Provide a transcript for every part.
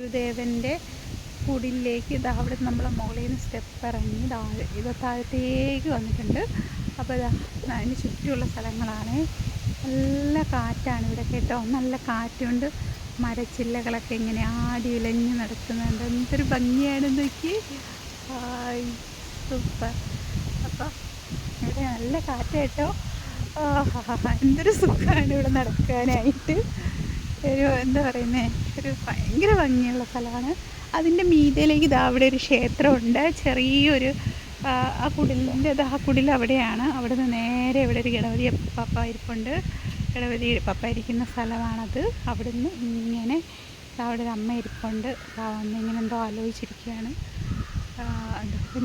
ഗുരുദേവൻ്റെ കുടിലേക്ക് ഇതാ അവിടെ നമ്മൾ മുകളിൽ നിന്ന് സ്റ്റെപ്പ് ഇറങ്ങി താഴത്തേക്ക് വന്നിട്ടുണ്ട്. അപ്പോൾ ഇതാ അതിന് ചുറ്റുമുള്ള സ്ഥലങ്ങളാണ്. നല്ല കാറ്റാണ് ഇവിടെ കേട്ടോ, നല്ല കാറ്റുണ്ട്. മരച്ചില്ലകളൊക്കെ ഇങ്ങനെ ആടി ഇലഞ്ഞ് നടക്കുന്നുണ്ട്. എന്തൊരു ഭംഗിയാണ് നോക്കി, സൂപ്പർ. അപ്പോൾ ഇവിടെ നല്ല കാറ്റ് കേട്ടോ. എന്തൊരു സുഖമാണ് ഇവിടെ നടക്കാനായിട്ട്. ഒരു എന്താ പറയുന്നത്, ഒരു ഭയങ്കര ഭംഗിയുള്ള സ്ഥലമാണ്. അതിൻ്റെ മീതയിലേക്ക് ഇതാ അവിടെ ഒരു ക്ഷേത്രമുണ്ട്, ചെറിയൊരു ആ കുടിൽ അവിടെയാണ്. അവിടെ നിന്ന് നേരെ ഇവിടെ ഒരു ഗണപതി പപ്പ ഇരിപ്പുണ്ട്. ഗണപതി പപ്പ ഇരിക്കുന്ന സ്ഥലമാണത്. അവിടെ നിന്ന് ഇങ്ങനെ അവിടെ ഒരു അമ്മ ഇരിപ്പുണ്ട്. ഇങ്ങനെ എന്തോ ആലോചിച്ചിരിക്കുകയാണ്.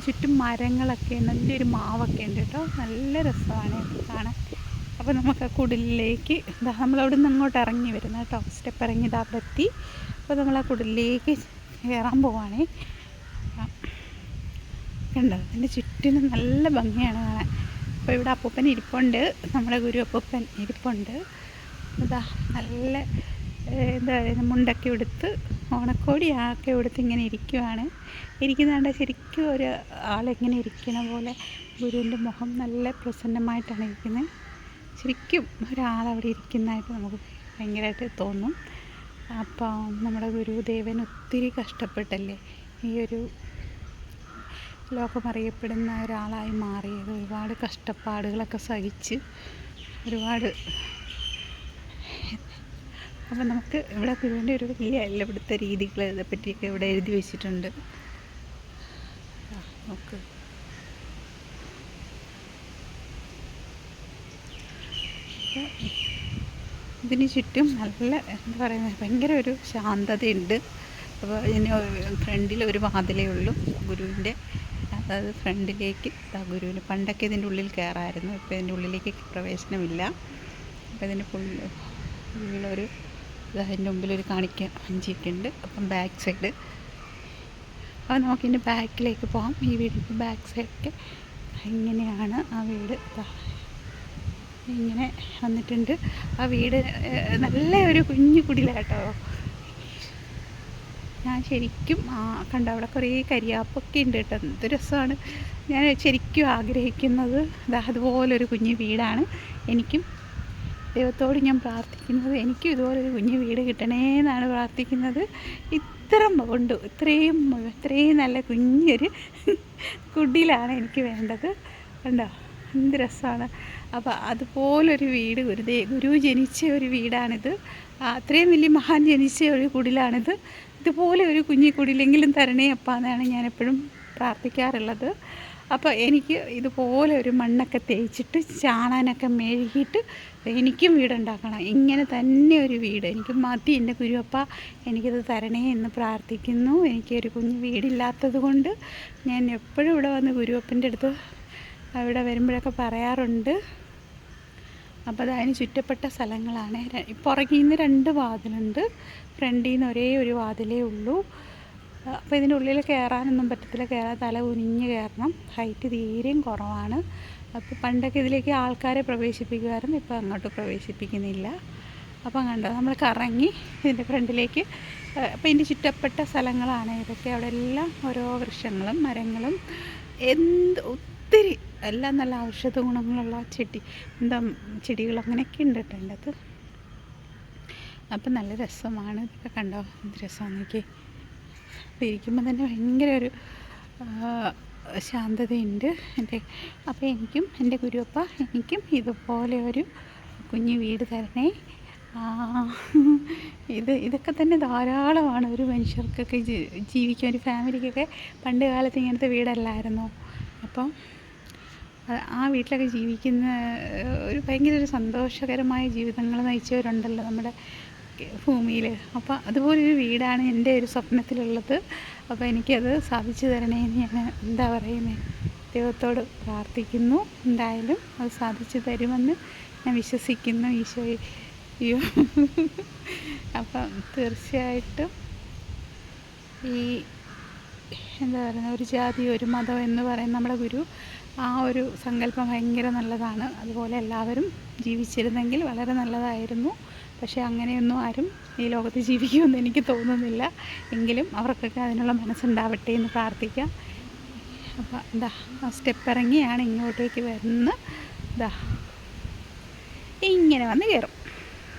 ചുറ്റും മരങ്ങളൊക്കെ, നല്ലൊരു മാവൊക്കെ ഉണ്ട് കേട്ടോ. നല്ല രസമാണ് കാണാൻ. അപ്പോൾ നമുക്ക് ആ കുടിലേക്ക് നമ്മളവിടെ നിന്ന് അങ്ങോട്ട് ഇറങ്ങി വരുന്നത് കേട്ടോ. സ്റ്റെപ്പ് ഇറങ്ങി അവിടെ എത്തി. അപ്പോൾ നമ്മൾ ആ കുടിലേക്ക് കയറാൻ പോവുകയാണേ. കണ്ടോ, അതിൻ്റെ ചുറ്റിനും നല്ല ഭംഗിയാണ് കാണാൻ. അപ്പോൾ ഇവിടെ അപ്പൂപ്പൻ ഇരിപ്പുണ്ട്, നമ്മുടെ ഗുരു അപ്പൂപ്പൻ ഇരിപ്പുണ്ട്. ഇതാ നല്ല എന്താ പറയുക, മുണ്ടൊക്കെ ഉടുത്ത് ഓണക്കോടി ആക്കെ ഉടുത്ത് ഇങ്ങനെ ഇരിക്കുവാണ്. ഇരിക്കുന്നുണ്ട് ശരിക്കും ഒരു ആളിങ്ങനെ ഇരിക്കണ പോലെ. ഗുരുവിൻ്റെ മുഖം നല്ല പ്രസന്നമായിട്ടാണ് ഇരിക്കുന്നത്. ശരിക്കും ഒരാളവിടെ ഇരിക്കുന്നതായിട്ട് നമുക്ക് ഭയങ്കരമായിട്ട് തോന്നും. അപ്പം നമ്മുടെ ഗുരുദേവൻ ഒത്തിരി കഷ്ടപ്പെട്ടല്ലേ ഈ ഒരു ലോകമറിയപ്പെടുന്ന ഒരാളായി മാറിയത്. ഒരുപാട് കഷ്ടപ്പാടുകളൊക്കെ സഹിച്ച് ഒരുപാട്. അപ്പം നമുക്ക് ഇവിടെ ഗുരുവിൻ്റെ ഒരു വലിയ ഇവിടുത്തെ രീതികൾ പറ്റിയൊക്കെ ഇവിടെ എഴുതി വെച്ചിട്ടുണ്ട്. നമുക്ക് ഇതിന് ചുറ്റും നല്ല എന്താ പറയുന്നത്, ഭയങ്കര ഒരു ശാന്തതയുണ്ട്. അപ്പോൾ ഇതിന് ഫ്രണ്ടിൽ ഒരു വാതിലേ ഉള്ളൂ ഗുരുവിൻ്റെ. അതായത് ഫ്രണ്ടിലേക്ക് ഗുരുവിന് പണ്ടൊക്കെ ഇതിൻ്റെ ഉള്ളിൽ കയറാമായിരുന്നു. ഇപ്പോൾ ഇതിൻ്റെ ഉള്ളിലേക്ക് പ്രവേശനമില്ല. അപ്പോൾ ഇതിൻ്റെ ഉള്ളൊരു അതിൻ്റെ മുമ്പിലൊരു കാണിക്കാൻ വഞ്ചിയൊക്കെ ഉണ്ട്. അപ്പം ബാക്ക് സൈഡ്, അപ്പോൾ നമുക്കിതിൻ്റെ ബാക്കിലേക്ക് പോകാം. ഈ വീടിൻ്റെ ബാക്ക് സൈഡൊക്കെ ഇങ്ങനെയാണ്. ആ വീട് ഇങ്ങനെ വന്നിട്ടുണ്ട്. ആ വീട് നല്ല ഒരു കുഞ്ഞു കുടിലാട്ടോ. ഞാൻ ശരിക്കും കണ്ടോ, അവിടെ കുറേ കരിയാപ്പൊക്കെ ഉണ്ട് കേട്ടോ. എന്ത് രസമാണ്. ഞാൻ ശരിക്കും ആഗ്രഹിക്കുന്നത് അതുപോലൊരു കുഞ്ഞു വീടാണ്. എനിക്കും ദൈവത്തോട് ഞാൻ പ്രാർത്ഥിക്കുന്നത്, എനിക്കും ഇതുപോലൊരു കുഞ്ഞു വീട് കിട്ടണേ എന്നാണ് പ്രാർത്ഥിക്കുന്നത്. ഇത്രയും നല്ല കുഞ്ഞൊരു കുടിലാണ് എനിക്ക് വേണ്ടത്. കണ്ടോ എന്ത് രസമാണ്. അപ്പോൾ അതുപോലൊരു വീട് ഗുരു ജനിച്ച ഒരു വീടാണിത്. അത്രയും വലിയ മഹാൻ ജനിച്ച ഒരു കുടിലാണിത്. ഇതുപോലെ ഒരു കുഞ്ഞു കുടിലെങ്കിലും തരണേ അപ്പാ എന്നാണ് ഞാനെപ്പോഴും പ്രാർത്ഥിക്കാറുള്ളത്. അപ്പോൾ എനിക്ക് ഇതുപോലെ ഒരു മണ്ണൊക്കെ തേച്ചിട്ട് ചാണാനൊക്കെ മെഴുകിയിട്ട് എനിക്കും വീടുണ്ടാക്കണം. ഇങ്ങനെ തന്നെ ഒരു വീട് എനിക്ക് മതി. എൻ്റെ ഗുരുവപ്പ എനിക്കത് തരണേ എന്ന് പ്രാർത്ഥിക്കുന്നു. എനിക്കൊരു കുഞ്ഞു വീടില്ലാത്തത് കൊണ്ട് ഞാൻ എപ്പോഴും ഇവിടെ വന്ന് ഗുരുവപ്പൻ്റെ അടുത്ത് അവിടെ വരുമ്പോഴൊക്കെ പറയാറുണ്ട്. അപ്പോൾ അതിന് ചുറ്റപ്പെട്ട സ്ഥലങ്ങളാണ്. പുറകിൽ നിന്ന് 2 വാതിലുണ്ട്, ഫ്രണ്ടിൽ നിന്ന് ഒരേ ഒരു വാതിലേ ഉള്ളൂ. അപ്പോൾ ഇതിൻ്റെ ഉള്ളിൽ കയറാനൊന്നും പറ്റത്തില്ല. തല കുനിഞ്ഞ് കയറണം. ഹൈറ്റ് തീരെയും കുറവാണ്. അപ്പോൾ പണ്ടൊക്കെ ഇതിലേക്ക് ആൾക്കാരെ പ്രവേശിപ്പിക്കുമായിരുന്നു, ഇപ്പോൾ അങ്ങോട്ട് പ്രവേശിപ്പിക്കുന്നില്ല. അപ്പം കണ്ടോ, നമ്മൾ കറങ്ങി ഇതിൻ്റെ ഫ്രണ്ടിലേക്ക്. അപ്പോൾ ഇതിൻ്റെ ചുറ്റപ്പെട്ട സ്ഥലങ്ങളാണ് ഇതൊക്കെ. അവിടെ എല്ലാം ഓരോ വൃക്ഷങ്ങളും മരങ്ങളും ഒത്തിരി എല്ലാം നല്ല ഔഷധ ഗുണങ്ങളുള്ള ചെടികൾ അങ്ങനെയൊക്കെ ഉണ്ട് കേട്ടോ അതിൻ്റെ അകത്ത്. അപ്പം നല്ല രസമാണ്. ഇതൊക്കെ കണ്ടോ, എന്ത് രസമാണ് നോക്കി. അപ്പോൾ ഇരിക്കുമ്പോൾ തന്നെ ഭയങ്കര ഒരു ശാന്തതയുണ്ട് അപ്പോൾ എനിക്കും എൻ്റെ ഗുരുവപ്പ എനിക്കും ഇതുപോലെ ഒരു കുഞ്ഞു വീട് തരണേ. ഇതൊക്കെ തന്നെ ധാരാളമാണ് ഒരു മനുഷ്യർക്കൊക്കെ ജീവിക്കാൻ, ഒരു ഫാമിലിക്കൊക്കെ. പണ്ട് കാലത്ത് ഇങ്ങനത്തെ വീടല്ലായിരുന്നോ. അപ്പം ആ വീട്ടിലൊക്കെ ജീവിക്കുന്ന ഒരു ഭയങ്കര ഒരു സന്തോഷകരമായ ജീവിതങ്ങൾ നയിച്ചവരുണ്ടല്ലോ നമ്മുടെ ഭൂമിയിൽ. അപ്പോൾ അതുപോലൊരു വീടാണ് എൻ്റെ ഒരു സ്വപ്നത്തിലുള്ളത്. അപ്പോൾ എനിക്കത് സാധിച്ചു തരണേ എന്ന് ഞാൻ എന്താ പറയുന്നത്, ദൈവത്തോട് പ്രാർത്ഥിക്കുന്നു. എന്തായാലും അത് സാധിച്ചു തരുമെന്ന് ഞാൻ വിശ്വസിക്കുന്നു ഈശോയോ. അപ്പം തീർച്ചയായിട്ടും ഈ എന്താ പറയുക, ഒരു ജാതി ഒരു മതം എന്ന് പറയുന്ന നമ്മുടെ ഗുരു ആ ഒരു സങ്കല്പം ഭയങ്കര നല്ലതാണ്. അതുപോലെ എല്ലാവരും ജീവിച്ചിരുന്നെങ്കിൽ വളരെ നല്ലതായിരുന്നു. പക്ഷേ അങ്ങനെയൊന്നും ആരും ഈ ലോകത്ത് ജീവിക്കുമെന്ന് എനിക്ക് തോന്നുന്നില്ല. എങ്കിലും അവർക്കൊക്കെ അതിനുള്ള മനസ്സുണ്ടാവട്ടെ എന്ന് പ്രാർത്ഥിക്കാം. അപ്പോൾ എന്താ ആ സ്റ്റെപ്പ് ഇറങ്ങിയാണ് ഇങ്ങോട്ടേക്ക് വരുന്നത്. ഇതാ ഇങ്ങനെ വന്ന് കയറും.